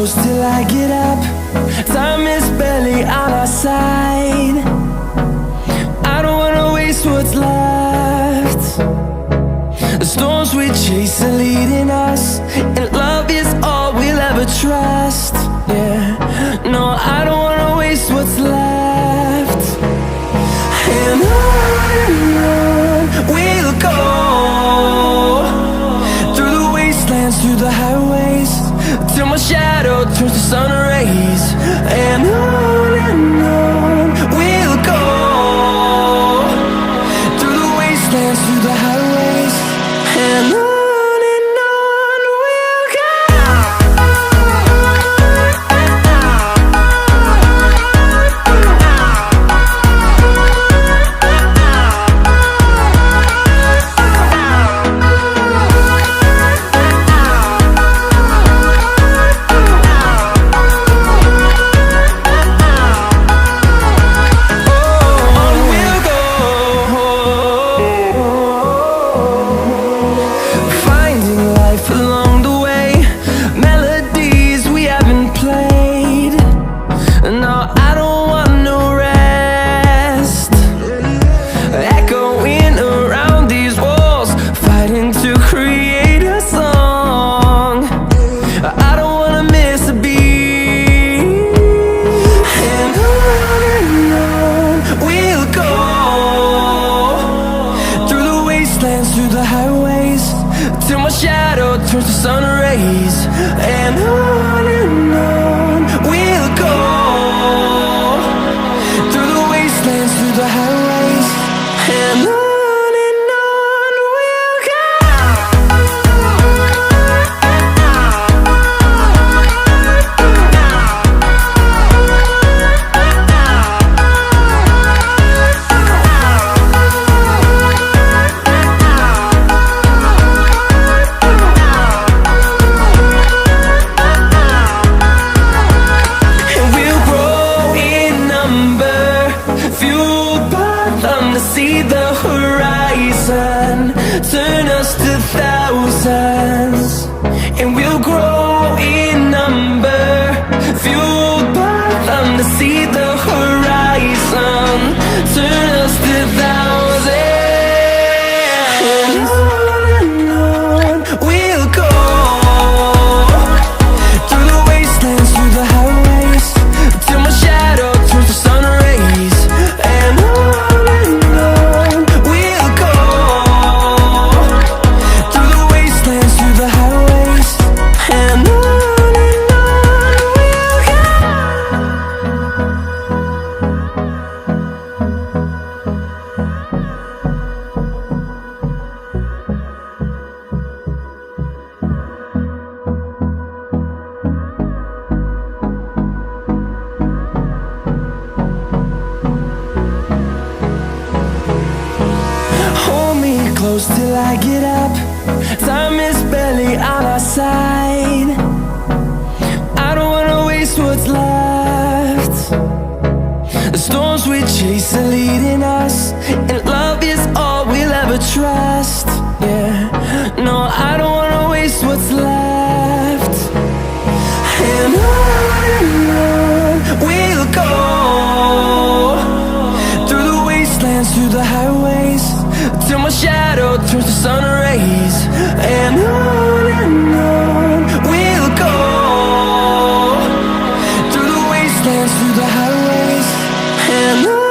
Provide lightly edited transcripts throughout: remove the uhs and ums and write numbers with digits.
close till I get up. Time is barely on our side. I don't wanna waste what's left. The storms we chase are leading us, and love is all we'll ever trust. Yeah, no, I don't wanna waste what's left. And on we'll go, through the wastelands, through the highways, till my shadow turns to sun rays. And on we'll go, through the wastelands, through the highways, and on we'll go. Turns to sun rays, and on we'll go, through the wastelands, through the highways, and on we'll go. See the horizon, turn us to thousands, and we'll grow in number, fueled by them to see the horizon, turn us to thousands, and on we'll go, through the wastelands, through the highways, till my shadow turns to sun rays, and on close till I get up. Time is barely on our side. I don't wanna waste what's left. The storms we chase are leading us, and love is all we'll ever trust. Yeah, no, I don't wanna waste what's left. And on we'll go, through the wastelands, through the highways, till my shadow turns to sun rays, and on we'll go, through the wastelands, through the highways, and on.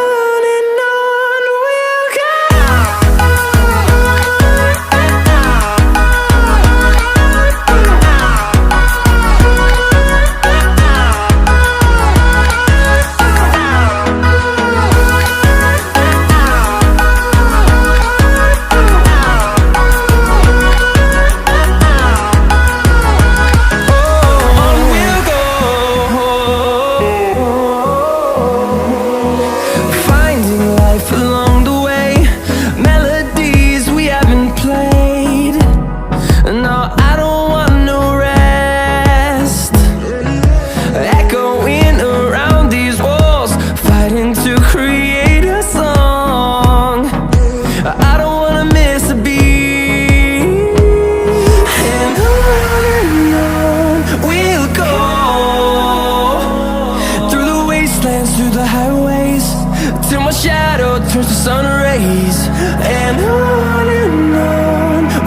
turns to sun rays, and on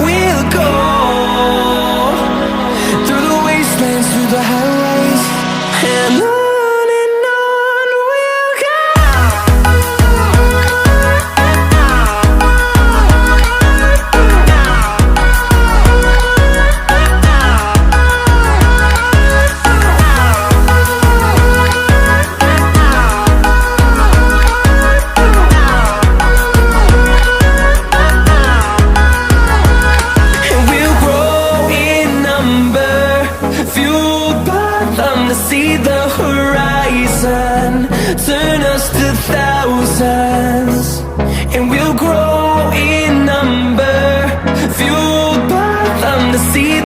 we'll go, through the wastelands, through the highways, and on we'll go. See the horizon, turn us to thousands, and we'll grow